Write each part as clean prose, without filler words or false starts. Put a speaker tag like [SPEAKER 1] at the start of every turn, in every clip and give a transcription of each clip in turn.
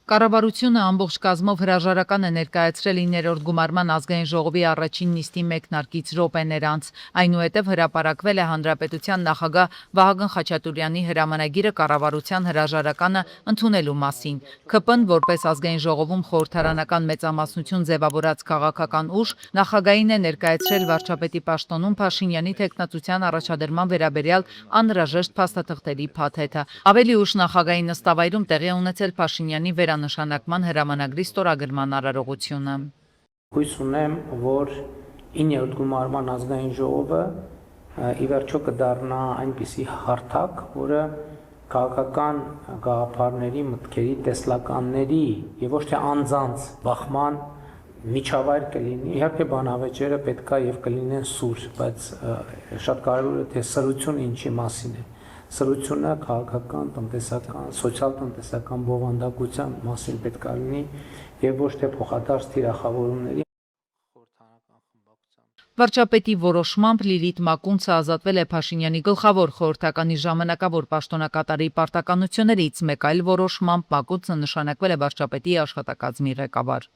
[SPEAKER 1] Կառավարությունը ամբողջ կազմով հրաժարական է ներկայացրել 9-րդ գումարման ազգային ժողովի առաջին նիստի մեկնարկից րոպեներ անց, այնուհետև հրապարակվել է Հանրապետության նախագահ Վահագն Խաչատուրյանի հրամանագիրը կառավարության հրաժարականը ընդունելու մասին։ ՔՊ-ն որպես ազգային ժողովում խորհրդարանական մեծամասնություն ձևավորած քաղաքական ուժ նախագահին է ներկայացրել վարչապետի պաշտոնում Փաշինյանի թեկնածության առաջադրման վերաբերյալ անհրաժեշտ փաստաթղթերի փաթեթը։ Ավելի ուշ նախագահի նստավայրում տեղի է ունեցել Փաշինյանի նշանակման հրամանագրի ստորագրման արարողությունը։
[SPEAKER 2] Հույս ունեմ, որ 9-րդ գումարման ազգային ժողովը ի վերջո կդառնա այնպիսի հարթակ, որը քաղաքական գաղափարների, մտքերի, տեսլականների եւ ոչ թե անձանց բախման միջավայր կլինի։ Իհարկե բանավեճերը պետքա եւ կլինեն սուր, բայց շատ կարևոր է թե սրությունը ինչի մասին է։ Սրությունը քաղաքական, տնտեսական, սոցիալ-տնտեսական բովանդակության մասին պետք է լինի եւ ոչ թե փոխադարձ թիրախավորումների։
[SPEAKER 1] Վարչապետի որոշմամբ Լիլիթ Մակունցը ազատվել է Փաշինյանի գլխավոր խորհրդականի ժամանակավոր պաշտոնակատարի պարտականություններից, մեկ այլ որոշմամբ Մակունցը նշանակվել է վարչապետի աշխատակազմի ղեկավար։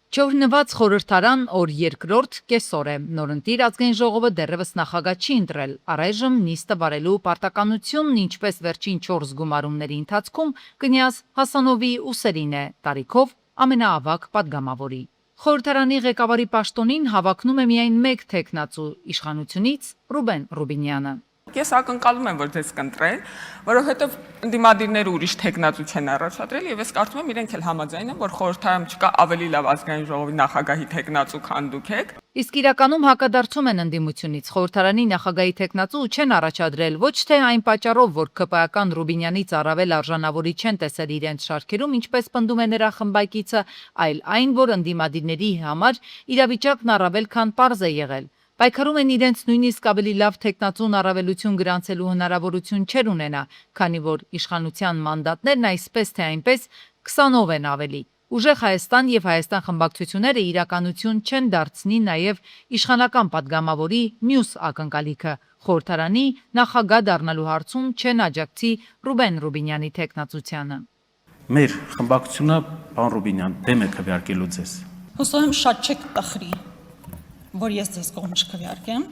[SPEAKER 1] Չօրհնված խորհրդարան օր երկրորդ կեսօր է։ Նորընտիր ազգային ժողովը դեռևս նախագահ չի ընտրել։ Առայժմ նիստը վարելու պարտականությունն ինչպես վերջին 4 գումարումների ընթացքում կնյազ Հասանովի ուսերին է, տարիքով ամենաավագ падգամավորի։ Խորհրդարանի ղեկավարի պաշտոնին հավակնում է միայն մեկ թեկնածու իշխանությունից Ռուբեն Ռուբինյանը։
[SPEAKER 3] Ես ակնկալում եմ, որ ձեզ կընտրեն, որովհետև ընդդիմադիրները ուրիշ թեկնածու չեն առաջադրել եւ ես կարծում եմ իրենք էլ համաձայն են, որ խորհրդարանում չկա ավելի լավ ազգային ժողովի նախագահի թեկնածու, քան դուք եք։
[SPEAKER 1] Իսկ իրականում հակադարձում են ընդդիմությունից։ Խորհրդարանի նախագահի թեկնածու չեն առաջադրել ոչ թե այն պատճառով, որ ԿՊԱ-ական Ռուբինյանից առավել արժանավորի չեն տեսել իրենց շարքերում, ինչպես պնդում է նրա խմբակիցը, այլ այն, որ ընդդիմադիրների համար իրավիճակն առավել քան պարզ է եղել։ Պայքարում են իրենց նույնիսկ ավելի լավ թեկնածուն առավելություն գրանցելու հնարավորություն չեր ունենա, քանի որ իշխանության մանդատներն այսպես թե այնպես 20-ով են ավելի։ Ուժեղ Հայաստան եւ Հայաստան խմբակցությունները իրականություն չեն դարձնի նաեւ իշխանական падգամավորի մյուս ակնկալիքը խորհրդարանի նախագահ դառնալու հարցում չեն աջակցի Ռուբեն Ռուբինյանի թեկնածությանը։
[SPEAKER 4] Մեր խմբակցությունը, պարոն Ռուբինյան, դեմ է քվեարկելու ձեզ։
[SPEAKER 5] Հուսով եմ շատ չեք տխրի, որ ես ձեզ կողմ չքվեարկեմ,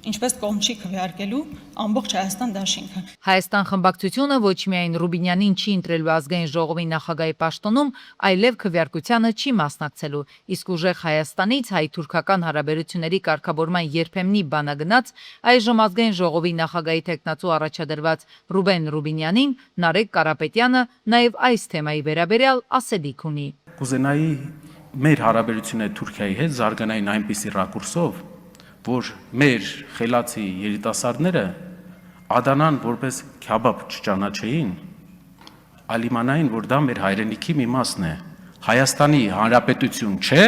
[SPEAKER 5] ինչպես կողմ չի քվեարկելու ամբողջ Հայաստան դաշինքը։
[SPEAKER 1] Հայաստան խմբակցությունը ոչ միայն Ռուբինյանին չի ընտրելու ազգային ժողովի նախագահի պաշտոնում, այլև քվեարկությանը չի մասնակցելու, իսկ ուժեղ Հայաստանից հայ-թուրքական հարաբերությունների կարգավորման երբեմնի բանագնաց այժմ ազգային ժողովի նախագահի թեկնածու առաջադրված Ռուբեն Ռուբինյանին Նարեկ Կարապետյանը նաև այս թեմայի վերաբերյալ ասելիք ունի։
[SPEAKER 4] Կուզենայի մեր հարաբերությունները Թուրքիայի հետ զարգանային այնպիսի ռակուրսով, որ մեր խելացի երիտասարդները Ադանան որպես քյաբաբ չճանաչեին, այլ իմանային, որ դա մեր հայրենիքի մի մասն է։ Հայաստանի Հանրապետություն չէ,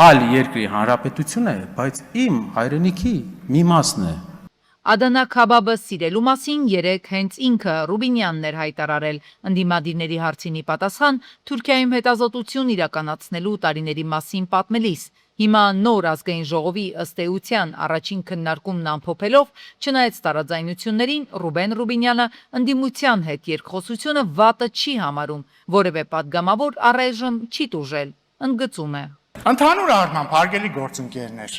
[SPEAKER 4] այլ երկրի հանրապետություն է, բայց իմ հայրենիքի մի մասն է։
[SPEAKER 1] Ադանա քաբաբը սիրելու մասին երեկ հենց ինքը Ռուբինյանն էր հայտարարել։ Ընդդիմադիրների հարցինի պատասխան Թուրքիայում հետազոտություն իրականացնելու տարիների մասին պատմելիս։ Հիմա նոր ազգային ժողովի ըստ էության առաջին քննարկումն ամփոփելով, չնայած տարաձայնություններին, Ռուբեն Ռուբինյանը ընդդիմության հետ երկխոսությունը վատը չի համարում, որևէ падգամավոր առայժմ չի տուժել, ընդգծում է։
[SPEAKER 6] Ընդհանուր առմամբ հարգելի գործընկերներ,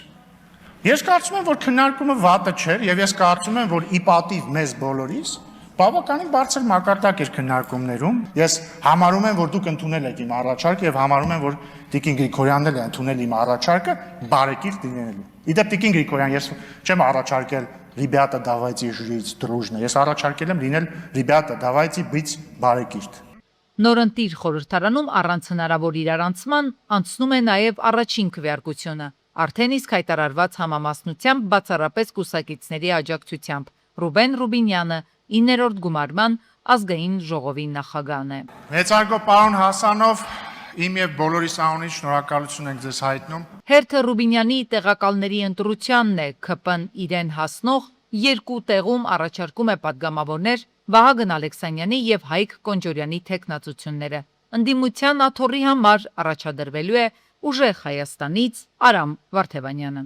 [SPEAKER 6] ես կարծում եմ, որ քննարկումը վատը չէր եւ ես կարծում եմ, որ ի պատիվ մեզ բոլորիս բավականին բարձր մակարդակ էր քննարկումներում։ Ես համարում եմ, որ դուք ընդունել եք իմ առաջարկը եւ համարում եմ, որ Տիկին Գրիգորյանն էլ է ընդունել իմ առաջարկը բարեկիրթ լինելու։ Իդեպ Տիկին Գրիգորյան, ես չեմ առաջարկել «Ребята, давайте жить дружно», ես առաջարկել եմ լինել «Ребята, давайте быть բարեկիրթ»։
[SPEAKER 1] Նորընտիր խորհրդարանում առանց հնարավոր իրարանցման անցնում է նաև առաջին քվեարկությունը, արդեն իսկ հայտարարված համամասնությամբ բացառապես կուսակիցների աջակցությամբ։ Ռուբեն Ռուբինյանը 9-րդ գումարման ազգային ժողովի նախագահն է։
[SPEAKER 6] Մեծարգո պարոն Հասանով, իմ եւ բոլորիս անունից շնորհակալություն ենք ձեզ հայտնում։
[SPEAKER 1] Հերթը Ռուբինյանի տեղակալների ընտրությանն է, ՔՊ-ն իրեն հասնող երկու տեղում առաջարկում է падգամավորներ Վահագն Ալեքսանյանի եւ Հայկ Կոնջորյանի թեկնածությունները։ Ընդդիմության աթոռի համար առաջադրվելու է ուժեղ Հայաստանից Արամ Վարդևանյանը։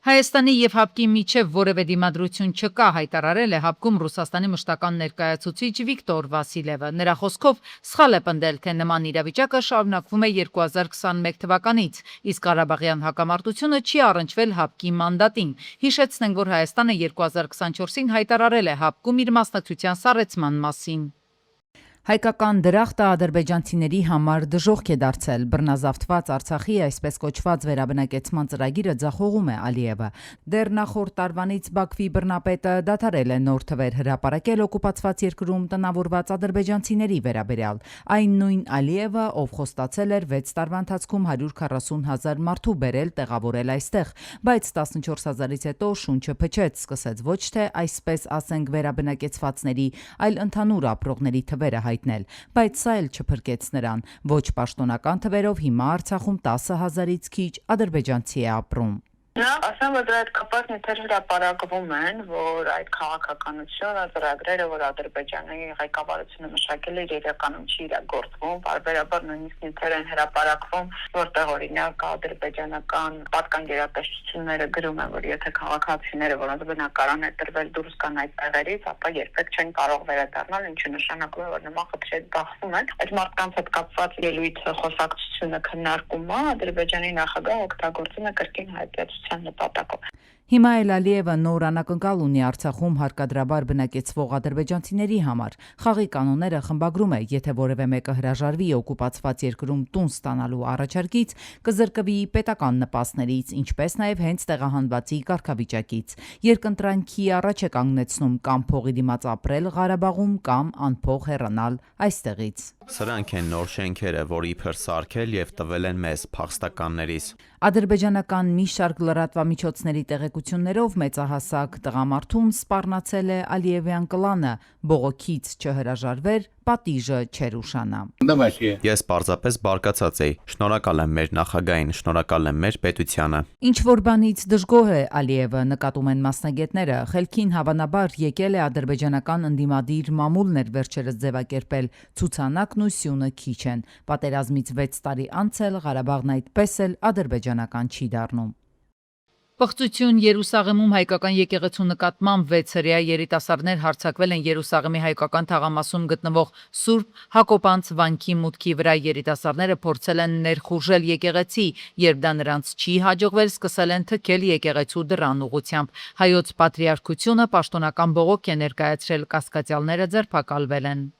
[SPEAKER 1] Հայաստանի եւ ՀԱՊԿ-ի միջև որևէ դիմադրություն չկա, հայտարարել է ՀԱՊԿ-ում Ռուսաստանի մշտական ներկայացուցիչ Վիկտոր Վասիլևը։ Նրա խոսքով սխալ է պնդել, թե նման իրավիճակը շարունակվում է 2021 թվականից, իսկ Ղարաբաղյան հակամարտությունը չի առնչվել ՀԱՊԿ-ի մանդատին։ Հիշեցնենք, որ Հայաստանը 2024-ին հայտարարել է ՀԱՊԿ-ում իր մասնակցության սառեցման մասին։ Հայկական դրախտը ադրբեջանցիների համար դժոխք է դարձել։ Բռնազավթված Արցախի այսպես կոչված վերաբնակեցման ծրագիրը ձախողում է Ալիևը։ Դեռ նախորդ տարվանից Բաքվի բռնապետը դադարել է նոր թվեր հրապարակել օկուպացված երկրում տնավորված ադրբեջանցիների վերաբերյալ։ Այն նույն Ալիևը, ով խոստացել էր 6 տարվա ընթացքում 140,000 մարդու բերել տեղավորել այստեղ, բայց 14,000-ից հետո շունչը փչեց, սկսեց ոչ թե այսպես ասենք վերաբնակեցվածների, այլ ընդհանուր ապրողների թվերը հայտնել, բայց սա էլ չփրկեց նրան։ Ոչ պաշտոնական թվերով հիմա Արցախում 10,000-ից քիչ ադրբեջանցի է ապրում։
[SPEAKER 7] Նա ասեմ, որ այդ կապած նյութեր հրապարակվում են, որ այդ քաղաքականությունը, ծրագրերը, որ Ադրբեջանի ղեկավարությունը մշակել է, իրականում չի իրագործվում, բարբերաբար նույնիսկ նյութեր են հրապարակվում, որտեղ օրինակ ադրբեջանական պատկաներատեսչությունները գրում են, որ եթե քաղաքացիները, որոնց բնակարան է տրվել դուրս գան այդ տեղերից, ապա երբեք չեն կարող վերադառնալ, ինչը նշանակում է, որ նման խնդիրներ բախվում են։ Այդ մարդկանց հետ կապված ելույթը, խոսակցությունը, քննարկումը Ադրբեջանի նախագահը օգտագործում է կրկին հայտարարության նպատակով։
[SPEAKER 1] Հիմա էլ Ալիևը նոր անակնկալ ունի Արցախում հարկադրաբար բնակեցվող ադրբեջանցիների համար։ Խաղի կանոնները խմբագրում է, եթե որևէ մեկը հրաժարվի օկուպացված երկրում տուն ստանալու առաջարկից, կզրկվի պետական նպաստներից, ինչպես նաև հենց տեղահանվածի կարգավիճակից։ Երկընտրանքի առաջ է կանգնեցնում կամ փողի դիմաց ապրել Ղարաբաղում, կամ անփող հեռանալ այստեղից։
[SPEAKER 8] Սրանք են նոր շենքերը, որ իբր սարքել եւ տվել են մեզ փախստականներից։
[SPEAKER 1] Ադրբեջանական մի շարք լրատվամիջոցների տեղեկություններով մեծահասակ տղամարդուն սպառնացել է Ալիևյան կլանը, բողոքից չհրաժարվեր, պատիժը չեր ուշանա։
[SPEAKER 8] Ես պարզապես բարկացած էի։ Շնորհակալ եմ մեր նախագահին, շնորհակալ եմ մեր պետությանը։
[SPEAKER 1] Ինչ որ բանից դժգոհ է Ալիևը, նկատում են մասնագետները, խելքին հավանաբար եկել է ադրբեջանական ընդդիմադիր մամուլներ վերջերս ձևակերպել, ցուցանակն ու սյունը քիչ են։ Պատերազմից 6 տարի անց էլ Ղարաբաղն այդպես էլ ադրբեջանական չի դառնում։ Պղծություն Երուսաղեմում հայկական եկեղեցու նկատմամբ 6 հրեա երիտասարդներ հարձակվել են Երուսաղեմի հայկական թաղամասում գտնվող Սուրբ Հակոբանց վանքի մուտքի վրա։ Երիտասարդները փորձել են ներխուժել եկեղեցի, երբ դա նրանց չի հաջողվել, սկսել են թքել եկեղեցու դռան ուղղությամբ։ Հայոց Պատրիարքությունը պաշտոնական բողոք է ներկայացրել, կասկածյալները ձերբակալվել են։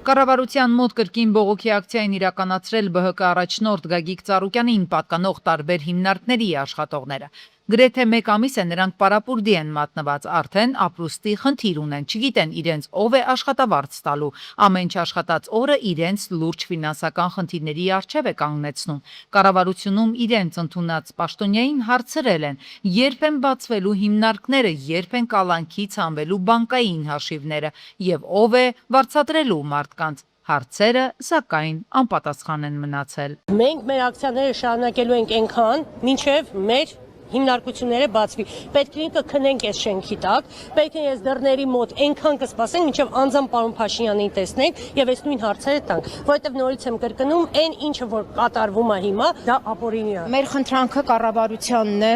[SPEAKER 1] Կառավարության մոտ կրկին բողոքի ակցիային իրականացրել ԲՀԿ առաջնորդ Գագիկ Ծառուկյանին պատկանող տարբեր հիմնարկների աշխատողները։ Գրեթե 1 ամիս է նրանք պարապուրդի են մատնված, արդեն ապրուստի խնդիր ունեն, չգիտեն իրենց ով է աշխատավարձ տալու, ամեն ինչ աշխատած օրը իրենց լուրջ ֆինանսական խնդիրների առջև է կանգնեցնում։ Կառավարությունում իրենց ընդունած պաշտոնյային հարցրել են, երբ են բացվելու հիմնարկները, երբ են կալանքից հանվելու բանկային հաշիվները եւ ով է վարձատրելու մարդկանց։ Հարցերը սակայն անպատասխան են մնացել։
[SPEAKER 9] Մենք մեր ակցիաները շարունակելու ենք այնքան, մինչև մեր հիմնարկությունները բացվի։ Պետք է ինքը քնենք այս շենքի տակ, պետք է այս դռների մոտ այնքան կսպասենք, մինչև անձամբ պարոն Փաշինյանին տեսնենք եւ այս նույն հարցերը տանք, որովհետեւ նորից եմ կրկնում, այն ինչը որ կատարվում է հիմա, դա ապօրինի է։
[SPEAKER 10] Մեր խնդրանքը կառավարությանն է,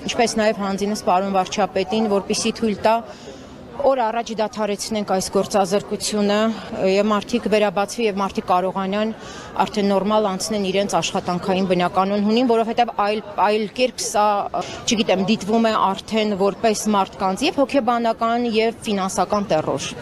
[SPEAKER 10] ինչպես նաեւ հանձինս պարոն վարչապետին, որպեսզի թույլ տա օր առաջ դադարեցնենք այս գործազրկությունը եւ մարդիկ վերաբացվի եւ մարդիկ կարողանան արդեն նորմալ անցնեն իրենց աշխատանքային բնականon հունին, որովհետեւ այլ կերպ սա, չգիտեմ, դիտվում է արդեն որպես մարդկանց եւ հոգեբանական եւ ֆինանսական տեռոր։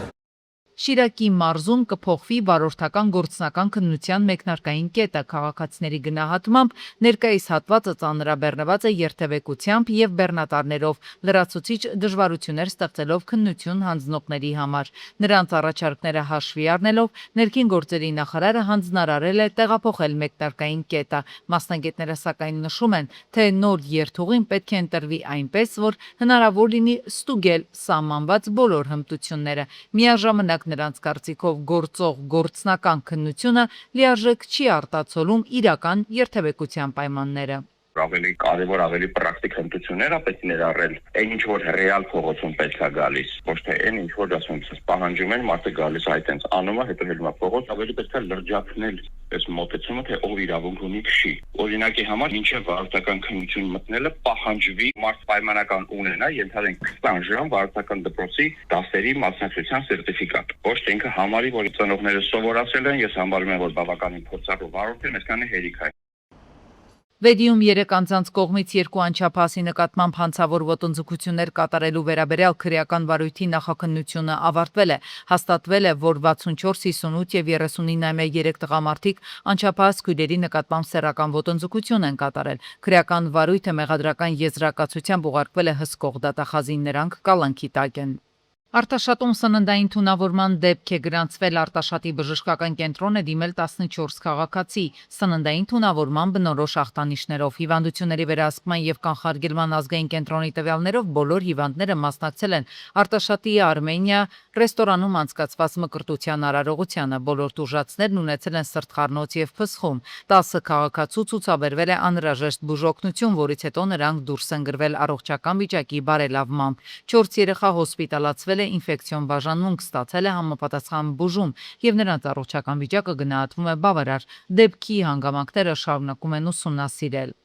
[SPEAKER 1] Շիրակի մարզում կփոխվի վարորդական գործնական քննության մեկնարկային կետը, քաղաքացիների գնահատմամբ ներկայիս հատվածը ծանրաբեռնված է երթևեկությամբ եւ բեռնատարներով, լրացուցիչ դժվարություններ ստեղծելով քննություն հանձնողների համար։ Նրանց առաջարկները հաշվի առնելով ներքին գործերի նախարարը հանձնարարել է տեղափոխել մեկնարկային կետը։ Մասնագետները սակայն նշում են, թե նոր երթուղին պետք է ընտրվի այնպես, որ հնարավոր լինի ստուգել սահմանված բոլոր հմտությունները։ Միաժամանակ նրանց կարծիքով գործող գործնական քննությունը լիարժեք չի արտացոլում իրական երթևեկության պայմանները։
[SPEAKER 11] Ավելի կարևոր, ավելի պրակտիկ հմտություններ պետք է ներառել։ Այն ինչ որ ռեալ փողոցում պետք է գալիս, ոչ թե այն ինչ որ ասում եմ, պահանջում են, մարդը գալիս այդտենց անումը, հետո հելում է փողոց, ավելի պետք է լրջակնել այս մոտեցումը, թե ով իրավունք ունի քշի։ Օրինակի համար մինչև վարորդական քննություն մտնելը պահանջվի մարդ պայմանական ունենա, ենթադրենք 20 ժամ վարորդական դպրոցի դասերի մասնակցության սերտիֆիկատ։ Ոչ թե ինքը համարի, որ ծնողները սովորացել են, ես համարում եմ, որ բավականին փորձառու վարորդ եմ, այսքանը հերիք է։
[SPEAKER 1] Վեդիում 3 անձանց կողմից 2 անչափահասի նկատմամբ հանցավոր ոտնձգություններ կատարելու վերաբերյալ քրեական վարույթի նախաքննությունը ավարտվել է։ Հաստատվել է, որ 64, 58 եւ 39-3 տղամարդիկ անչափահաս քույրերի նկատմամբ սեռական ոտնձգություն են կատարել։ Քրեական վարույթը մեղադրական եզրակացությամբ ուղարկվել է հսկող դատախազին, նրանք կալանքի տակ են։ Արտաշատում սննդային թունավորման դեպք է գրանցվել, Արտաշատի բժշկական կենտրոն է դիմել 14 քաղաքացի սննդային թունավորման բնորոշ ախտանիշներով։ Հիվանդությունների վերահսկման եւ կանխարգելման ազգային կենտրոնի տվյալներով բոլոր հիվանդները մասնակցել են Արտաշատի Արմենիա ռեստորանում անցկացված մկրտության արարողությանը։ Բոլոր տուժածներն ունեցել են սրտխառնոց եւ փսխում։ 10 քաղաքացու ցուցաբերվել է անհրաժեշտ բուժօգնություն, որից հետո նրանք դուրս են գրվել առողջական վիճակի բարելավմամբ։ 4 երեխա հոսպիտալացվել ինֆեկցիոն բաժանմունք, ստացել է համապատասխան բուժում եւ նրանց առողջական վիճակը գնահատվում է բավարար։ Դեպքի հանգամանքները շարունակում են ուսումնասիրել։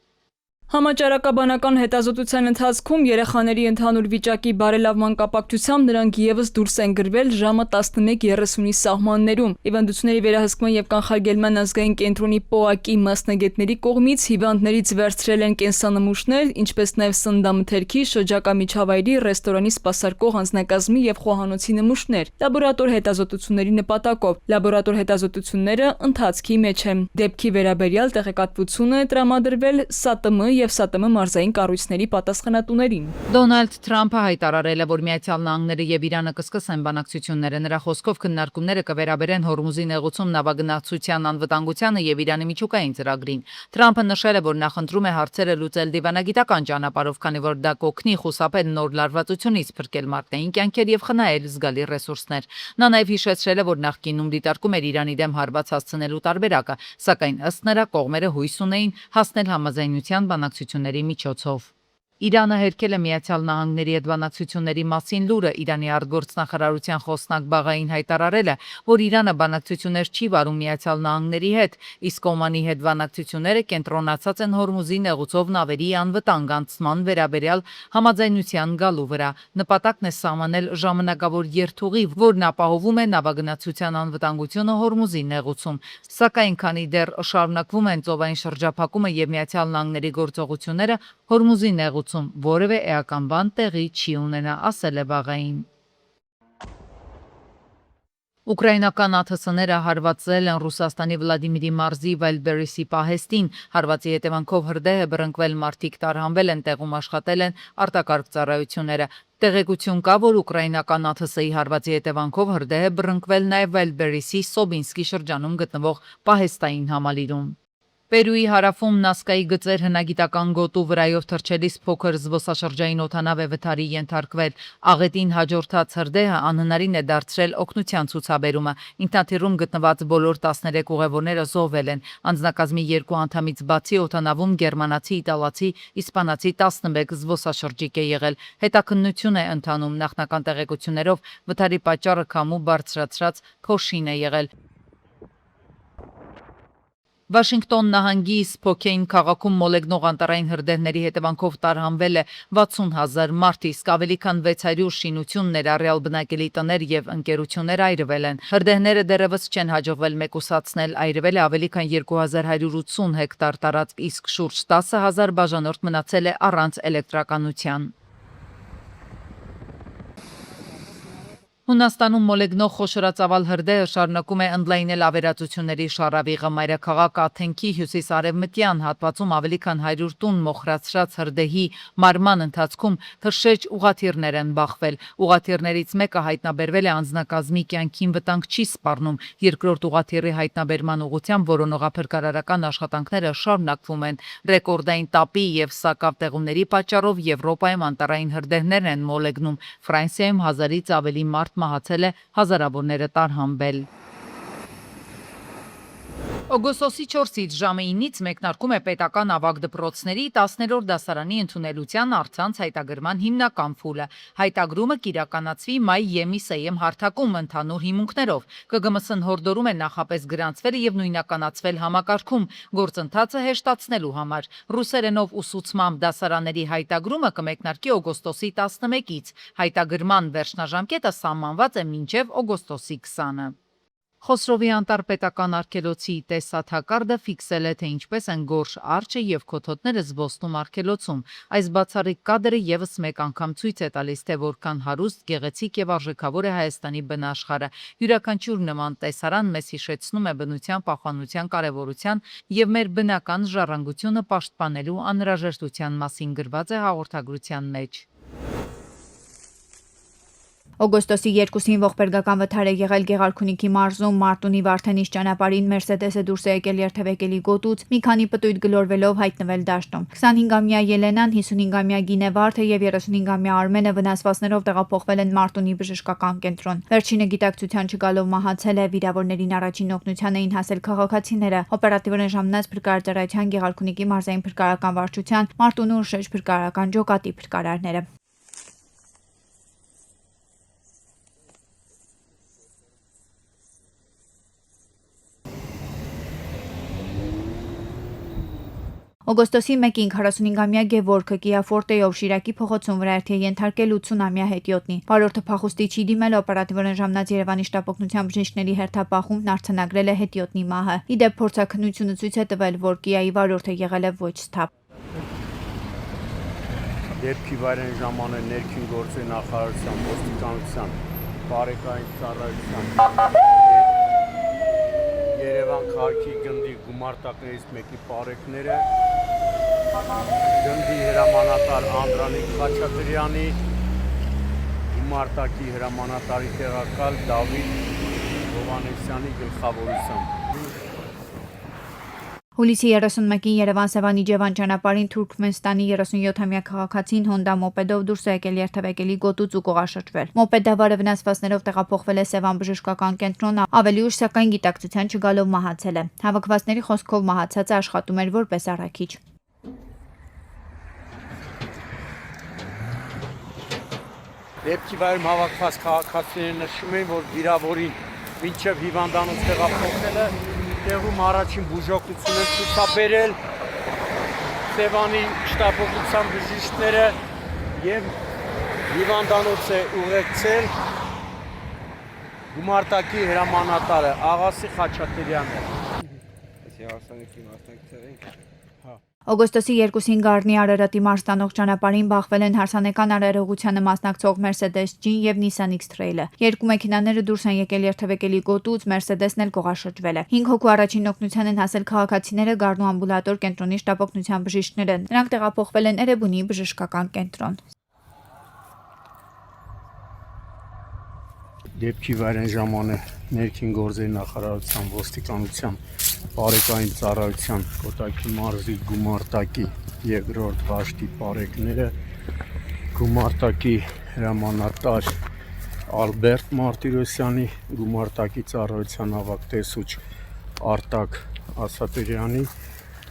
[SPEAKER 12] Համաճարակաբանական հետազոտության ընթացքում երեխաների ընդհանուր վիճակի բարելավման կապակցությամբ նրանք եւս դուրս են գրվել ժամը 11:30-ի սահմաններում։ Հիվանդությունների վերահսկման եւ կանխարգելման ազգային կենտրոնի ՊՕԱԿ-ի մասնագետների կողմից հիվանդներից վերցրել են կենսանմուշներ, ինչպես նաեւ սննդամթերքի, շրջակա միջավայրի, ռեստորանի սպասարկող անձնակազմի եւ խոհանոցի նմուշներ լաբորատոր հետազոտությունների նպատակով։ Լաբորատոր հետազոտությունները ընթացքի մեջ են։ Դեպքի վերաբերյալ տեղեկատվությունը տրամադրվել ՍԱՏՄ եւ ՍԱՏՄ մարզային կառույցների պատասխանատուներին։
[SPEAKER 1] Դոնալդ Թրամփը հայտարարել է, որ Միացյալ Նահանգները եւ Իրանը կսկսեն բանակցությունները։ Նրա խոսքով քննարկումները կվերաբերեն Հորմուզի նեղուցում նավագնացության անվտանգությանը եւ Իրանի միջուկային ծրագրին։ Թրամփը նշել է, որ նախընտրում է հարցերը լուծել դիվանագիտական ճանապարհով, քանի որ դա կօգնի խուսափել նոր լարվածությունից, փրկել մարդկային կյանքեր եւ խնայել զգալի ռեսուրսներ։ Նա նաեւ հիշեցրել է, որ նախկինում դիտարկում էր Իրանի դեմ հարված հասցնելու տարբերակը, սակայն ըստ նրա կողմերը հույս ունեին հասնել համաձայնության բանակցությունների միջոցով։ Իրանը հերքել է Միացյալ Նահանգների հետ բանակցությունների մասին լուրը։ Իրանի արտգործնախարարության խոսնակ Բաղային հայտարարել է, որ Իրանը բանակցություններ չի վարում Միացյալ Նահանգների հետ, իսկ Օմանի հետ բանակցությունները կենտրոնացած են Հորմուզի նեղուցով նավերի անվտանգ անցման վերաբերյալ համաձայնության գալու վրա։ Նպատակն է սահմանել ժամանակավոր երթուղի, որն ապահովում է նավագնացության անվտանգությունը Հորմուզի նեղուցում։ Սակայն քանի դեռ շարունակվում են ծովային շրջափակումը եւ Միացյալ Նահանգների գործողությունները, Հորմուզի նեղուցում որևէ էական բան տեղի չի ունենա, ասել է Բաղային։ Ուկրաինական ԱԹՍ-ները հարվածել են Ռուսաստանի Վլադիմիրի մարզի Վայլբերիսի պահեստին։ Հարվածի հետևանքով հրդեհ է բռնկվել, մարդիկ տարհանվել են, տեղում աշխատել են արտակարգ ծառայությունները։ Տեղեկություն կա, որ ուկրաինական ԱԹՍ-ի հարվածի հետևանքով հրդեհ է բռնկվել նաև Վայլբերիսի Սոբինսկի շրջանում գտնվող պահեստային համալիրում։ Պերուի հարավում Նասկայի գծեր հնագիտական գոտու վրայով թռչելիս փոքր զբոսաշրջային օդանավ է վթարի ենթարկվել։ Աղետին հաջորդած հրդեհը անհնարին է դարձրել օգնության ցուցաբերումը։ Ինքնաթիռում գտնված բոլոր 13 ուղևորները զոհվել են։ Անձնակազմի 2 անդամից բացի օդանավում գերմանացի, իտալացի, իսպանացի 11 զբոսաշրջիկ է եղել։ Հետաքննություն է ընթանում։ Նախնական տեղեկություններով վթարի պատճառը քամու բարձրացրած փոշին է եղել։ Վաշինգտոն նահանգի Սփոքեյն քաղաքում մոլեգնող անտառային հրդեհների հետևանքով տարհանվել է 60,000 մարդ, իսկ ավելի քան 600 շինություն, ներառյալ բնակելի տներ եւ ընկերություններ այրվել են։ Հրդեհները դեռևս չեն հաջողվել մեկուսացնել, այրվել է ավելի քան 2180 հեկտար տարածք, իսկ շուրջ 10,000 բաժանորդ մնացել է առանց էլեկտրականության։ Հունաստանում մոլեգնող խոշորածավալ հրդեհը շարունակում է ընդլայնել ավերածությունների շարավիղը։ Մայրաքաղաք Աթենքի հյուսիսարևմտյան հատվածում ավելի քան 100 տուն մոխրացրած հրդեհի մարման ընթացքում թռչեջ ուղղաթիռներ են բախվել։ Ուղղաթիռներից մեկը հայտնաբերվել է անձնակազմի կյանքին վտանգ չի սպառնում։ Երկրորդ ուղղաթիռի հայտնաբերման ուղղությամբ որոնողափրկարարական աշխատանքները շարունակվում են։ Ռեկորդային տապի եւ սակավ տեղումների պատճառով Եվրոպայում անտառային հրդեհներ են մոլեգնում։ Ֆրանսիայում 1000-ից ավելի մարդ մահացել է, հազարավորները տարհանվել։ Օգոստոսի 4-ից ժամը 9-ից մեկնարկում է պետական ավագ դպրոցների 10-րդ դասարանի ընդունելության առցանց հայտագրման հիմնական փուլը։ Հայտագրումը կիրականացվի մայ-ԵՄԻՍԵ հարթակում ընդհանուր հիմունքներով։ ԿԳՄՍ-ն հորդորում է նախապես գրանցվել եւ նույնականացվել համակարգում գործընթացը հեշտացնելու համար։ Ռուսերենով ուսուցմամբ դասարանների հայտագրումը կմեկնարկի օգոստոսի 11-ից։ Հայտագրման վերջնաժամկետը սահմանված է մինչև օգոստոսի 20-ը։ Խոսրովի անտարպետական արգելոցի տեսաթակարդը ֆիքսել է, թե ինչպես են գորշ արջը եւ քոթոտները զբոսնում արգելոցում։ Այս բացառիկ կադրը եւս մեկ անգամ ցույց է տալիս, թե որքան հարուստ, գեղեցիկ եւ արժեքավոր է Հայաստանի բնաշխարհը։ Յուրաքանչյուր նման տեսարան մեզ հիշեցնում է բնության պահպանության կարեւորության եւ մեր բնական ժառանգությունը պաշտպանելու անհրաժեշտության մասին գրված է հաղորդագրության մեջ։
[SPEAKER 13] Օգոստոսի 2-ին ողբերգական վթար է եղել Գեղարքունիքի մարզում Մարտունի Վարդենիս ճանապարհին Մերսեդեսը դուրս է եկել երթևեկելի գոտուց, մի քանի պտույտ գլորվելով հայտնվել դաշտում։ 25-ամյա Ելենան, 55-ամյա Գինեվարդը եւ 35-ամյա Արմենը վնասվածքներով տեղափոխվել են Մարտունի բժշկական կենտրոն։ Վերջինը գիտակցության չգալով մահացել է, վիրավորներին առաջին օգնության էին հասել քաղաքացիները։ Օպերատիվորեն ժամանած փրկարարության Գեղարքունիքի մարզային փրկարարական վարչության Մարտունու շեջ փրկարարական ջոկատի փրկարարները։ Օգոստոսի 1-ին 45-ամյա Գևորգը Kia Forte-ով Շիրակի փողոցում վրայերթի է ենթարկել 80-ամյա հետիոտնի։ Վարորդը փախուստի չի դիմել, օպերատիվորեն ժամանած Երևանի շտապօգնության բժիշկների հերթապահումն արձանագրել է հետիոտնի մահը։ Ի դեպ փորձաքննությունը ցույց է տվել, որ Kia-ի վարորդը եղել է ոչ սթափ։
[SPEAKER 14] Դեպքի վայրեն ժամանակ ներքին գործերի նախարարության, ոստիկանության, բարեկային ծառայության Երևան քաղաքի գնդի գումարտակներից մեկի պարեկները գնդի հրամանատար Անդրանիկ Խաչատրյանի գումարտակի հրամանատարի տեղակալ Դավիթ Հովանեսյանի գլխավորությամբ
[SPEAKER 13] Հուլիսի 31-ին Երևան-Սևանի Ջևան ճանապարհին Թուրքմենստանի 37-ամյա քաղաքացին Հոնդա մոպեդով դուրս է եկել երթևեկելի գոտուց ու կողաշրջվել։ Մոպեդավարը վնասվածքներով տեղափոխվել է Սևան բժշկական կենտրոն, ավելի ուշ սակայն գիտակցության չգալով մահացել է։ Հավաքվածների խոսքով մահացածը աշխատում էր որպես առաքիչ։
[SPEAKER 14] Դեպքի վայրում հավաքված քաղաքացիները նշում են, որ վիրավորին մինչև հիվանդանոց տեղափոխելը տեղում առաջին բուժօգնություն են ցուցաբերել Սևանի շտապօգնության բժիշկները եւ հիվանդանոց է ուղեկցել գումարտակի հրամանատարը Աղասի Խաչատրյանը։
[SPEAKER 13] Օգոստոսի 2-ին Գառնի Արարատի մարզտանող ճանապարհին բախվել են հարսանեկան արարողությանը մասնակցող Mercedes G եւ Nissan X-Trail-ը։ Երկու մեքենաները դուրս են եկել երթևեկելի գոտուց, Mercedes-ն էլ կողաշրջվել է։ 5 հոգու առաջին օգնության են հասել քաղաքացիները Գառնու ամբուլատոր կենտրոնի շտապօգնության բժիշկները։ Նրանք տեղափոխվել են Էրեբունի բժշկական կենտրոն։
[SPEAKER 14] Դեպքի վայրեն ժամանակ ներքին գործերի նախարարության ոստիկանության բարեկային ծառայության Կոտայքի մարզի գումարտակի երկրորդ վաշտի բարեկները գումարտակի հրամանատար Ալբերտ Մարտիրոսյանի գումարտակի ծառայության ավագ տեսուչ Արտակ Ասատրյանի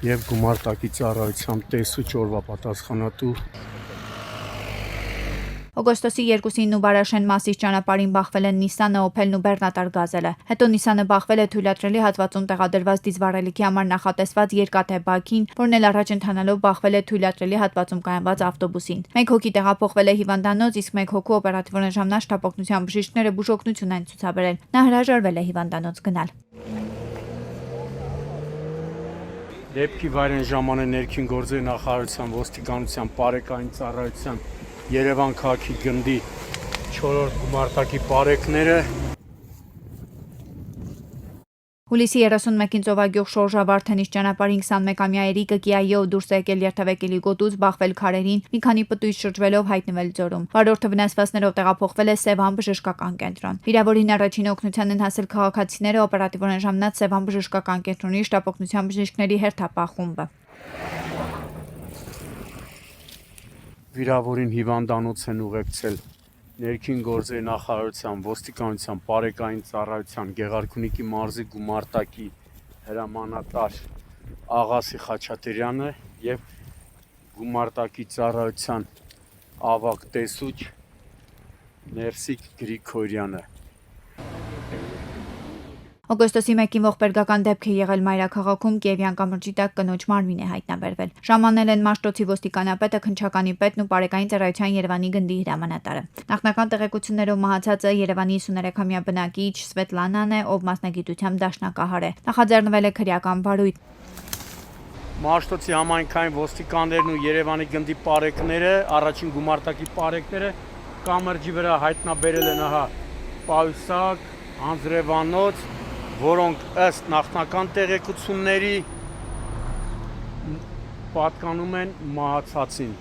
[SPEAKER 14] եւ գումարտակի ծառայության տեսուչ օրվա պատասխանատու
[SPEAKER 13] Օգոստոսի 2-ին Նուբարաշեն Մասիս ճանապարհին բախվել են Nissan-ը, Opel-ն ու Բեռնատար Գազելը։ Հետո Nissan-ը բախվել է թույլատրելի հատվածում տեղադրված դիզվառելիքի համար նախատեսված երկաթե բաքին, որն էլ առաջ ընթանալով բախվել է թույլատրելի հատվածում կայանված ավտոբուսին։ Մեկ հոգի տեղափոխվել է հիվանդանոց, իսկ մեկ հոգու օպերատիվորեն ժամանակ շտապօգնության բժիշկները բուժօգնություն են ցուցաբերել։ Նա հրաժարվել է հիվանդանոց գնալ։
[SPEAKER 14] Դեպքի վայրեն ժամանակ ներքին գործերի նախարարության ոստիկանության բարեկային ծառայության Երևան քաղաքի գնդի 4-րդ գումարտակի պարեկները
[SPEAKER 13] Հուլիսի 31-ին Ծովագյուղ Շորժա Վարդենիս ճանապարհին 21-ամյա Էրիկը Կիայով դուրս է եկել երթևեկելի գոտուց, բախվել քարերին, մի քանի պտույտ շրջվելով հայտնվել ձորում։ Վարորդը վնասվածքներով տեղափոխվել է Սևան բժշկական կենտրոն։ Վիրավորին առաջին օգնության են հասել քաղաքացիները, օպերատիվորեն ժամանած Սևան բժշկական կենտրոնի շտապօգնության բժիշկների հերթապահ։
[SPEAKER 14] Վիրավորին հիվանդանոց են ուղեկցել ներքին գործերի նախարարության ոստիկանության բարեկային ծառայության Գեղարքունիքի մարզի գումարտակի հրամանատար Աղասի Խաչատրյանը եւ գումարտակի ծառայության ավագ տեսուչ Ներսիկ Գրիգորյանը։
[SPEAKER 13] Օգոստոսի 1-ին ողբերգական դեպք է եղել Մայրաքաղաքում, Կիևյան կամրջի տակ կնոջ մարմին է հայտնաբերվել։ Ժամանել են Մաշտոցի ոստիկանապետը, քննչականի պետն ու Պարեկային ծառայության Երևանի գնդի հրամանատարը։ Նախնական տեղեկություններով մահացածը Երևանի 53-ամյա բնակիչ Սվետլանան է, ով մասնագիտությամբ դաշնակահար է։ Նախաձեռնվել է քրեական բարույթ։
[SPEAKER 14] Մաշտոցի համայնքային ոստիկաններն ու Երևանի գնդի պարեկները, առաջին գումարտակի պարեկները կամրջի վրա հայտնաբերել են պայուսակ, անձրևանոց, որոնք ըստ նախնական տեղեկությունների պատկանում են մահացածին։